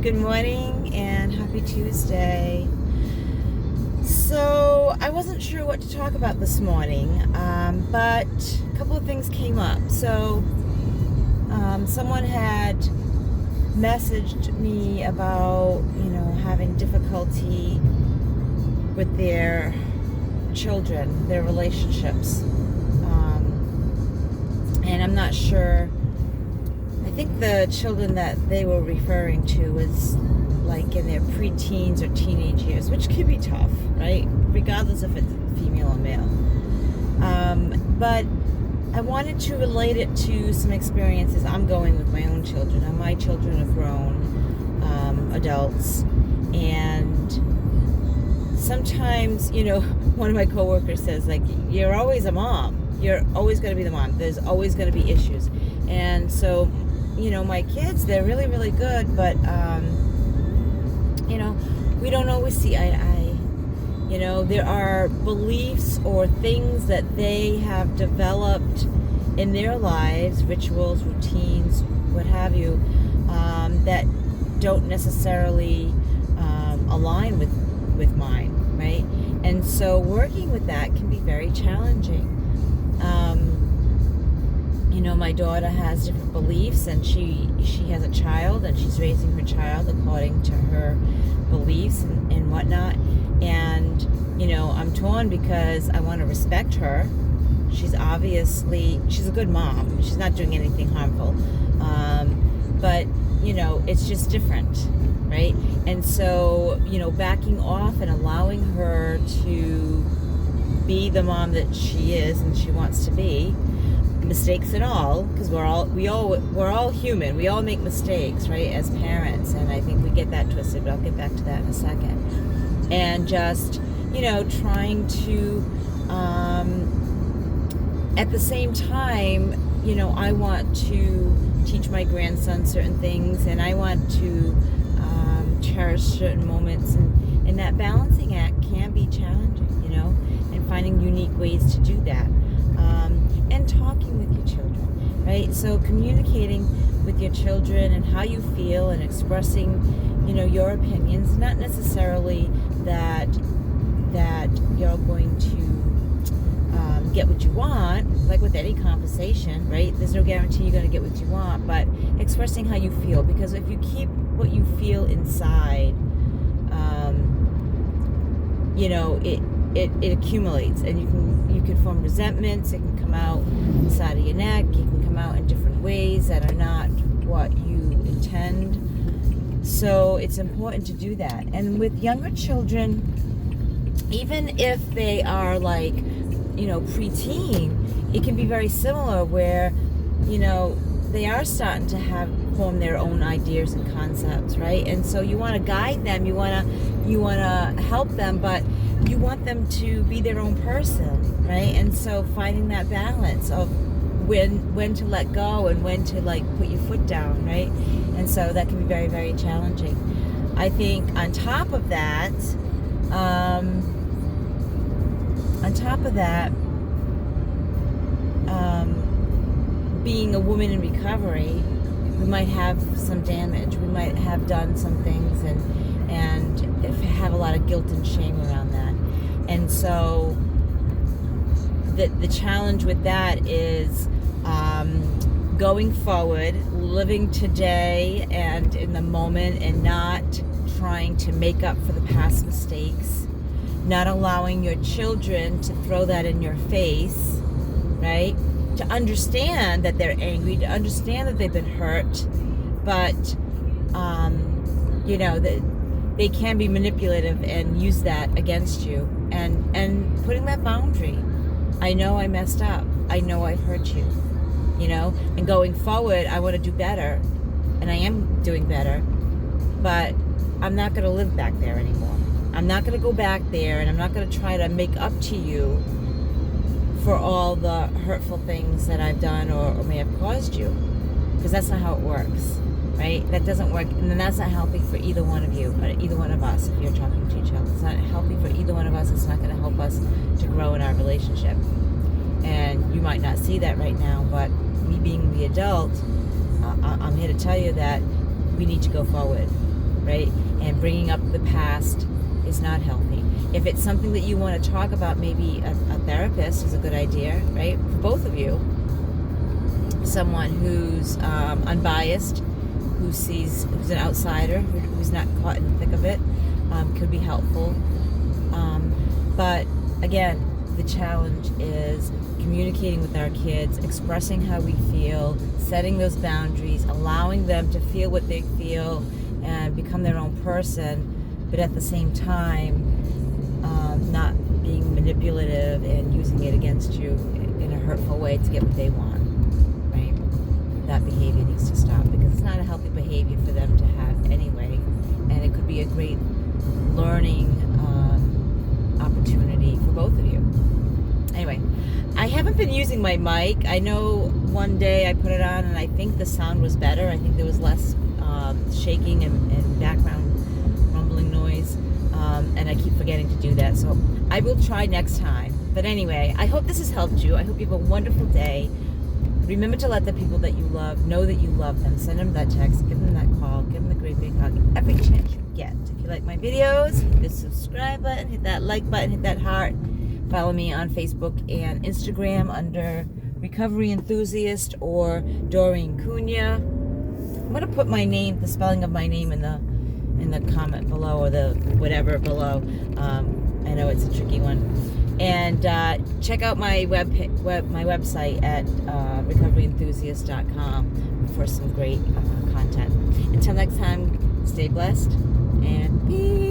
Good morning and happy Tuesday. So, I wasn't sure what to talk about this morning, but a couple of things came up. So, someone had messaged me about, having difficulty with their children, their relationships. And I'm not sure. I think the children that they were referring to was like in their preteens or teenage years, which could be tough, right? Regardless if it's female or male. But I wanted to relate it to some experiences I'm going with my own children. Now, my children are grown adults, and sometimes, one of my coworkers says, like, you're always a mom. You're always going to be the mom. There's always going to be issues. And so, my kids, they're really, really good, but, we don't always see eye to eye. There are beliefs or things that they have developed in their lives, rituals, routines, what have you, that don't necessarily align with mine, right? And so working with that can be very challenging. My daughter has different beliefs, and she has a child, and she's raising her child according to her beliefs and whatnot. And I'm torn because I want to respect her. She's a good mom. She's not doing anything harmful, but it's just different, right? And so backing off and allowing her to be the mom that she is and she wants to be, mistakes and all, because we're all human. We all make mistakes, right, as parents, and I think we get that twisted, but I'll get back to that in a second. And just trying to at the same time, I want to teach my grandson certain things, and I want to cherish certain moments, and that balancing act can be challenging, and finding unique ways to do that. And talking with your children, right? So communicating with your children and how you feel and expressing, your opinions, not necessarily that you're going to get what you want, like with any conversation, right? There's no guarantee you're going to get what you want, but expressing how you feel, because if you keep what you feel inside, it accumulates, and you can form resentments. It can come out inside of your neck. It can come out in different ways that are not what you intend. So it's important to do that. And with younger children, even if they are like, preteen, it can be very similar where, they are starting to form their own ideas and concepts, right? And so you want to guide them, you want to help them, but you want them to be their own person, right? And so finding that balance of when to let go and when to put your foot down, right? And so that can be very, very challenging. I think on top of that, being a woman in recovery, we might have some damage. We might have done some things and have a lot of guilt and shame around that. And so the challenge with that is going forward, living today and in the moment, and not trying to make up for the past mistakes, not allowing your children to throw that in your face, right? To understand that they're angry, to understand that they've been hurt, but that they can be manipulative and use that against you, and putting that boundary. I know I messed up. I know I've hurt you, and going forward, I want to do better, and I am doing better, but I'm not going to live back there anymore. I'm not going to go back there, and I'm not going to try to make up to you for all the hurtful things that I've done or may have caused you, because that's not how it works, right? That doesn't work, and then that's not healthy for either one of you, or either one of us. If you're talking to each other, it's not healthy for either one of us. It's not going to help us to grow in our relationship. And you might not see that right now, but me being the adult, I'm here to tell you that we need to go forward. right? And bringing up the past is not healthy. If it's something that you want to talk about, maybe a therapist is a good idea, right? For both of you. Someone who's unbiased, who's an outsider, who's not caught in the thick of it, could be helpful. But again, the challenge is communicating with our kids, expressing how we feel, setting those boundaries, allowing them to feel what they feel and become their own person, but at the same time not being manipulative and using it against you in a hurtful way to get what they want, right? That behavior needs to stop, because it's not a healthy behavior for them to have anyway, and it could be a great learning opportunity for both of you. Anyway, I haven't been using my mic. I know one day I put it on and I think the sound was better. I think there was less shaking and background rumbling noise, and I keep forgetting to do that, so I will try next time. But anyway, I hope this has helped you. I hope you have a wonderful day. Remember to let the people that you love know that you love them. Send them that text, give them that call, give them a great big hug every chance you get. If you like my videos, hit the subscribe button, hit that like button, hit that heart. Follow me on Facebook and Instagram under Recovery Enthusiast or Doreen Cunha. I'm going to put my name, the spelling of my name in the comment below, or the whatever below. I know it's a tricky one. And check out my website at recoveryenthusiast.com for some great content. Until next time, stay blessed and peace.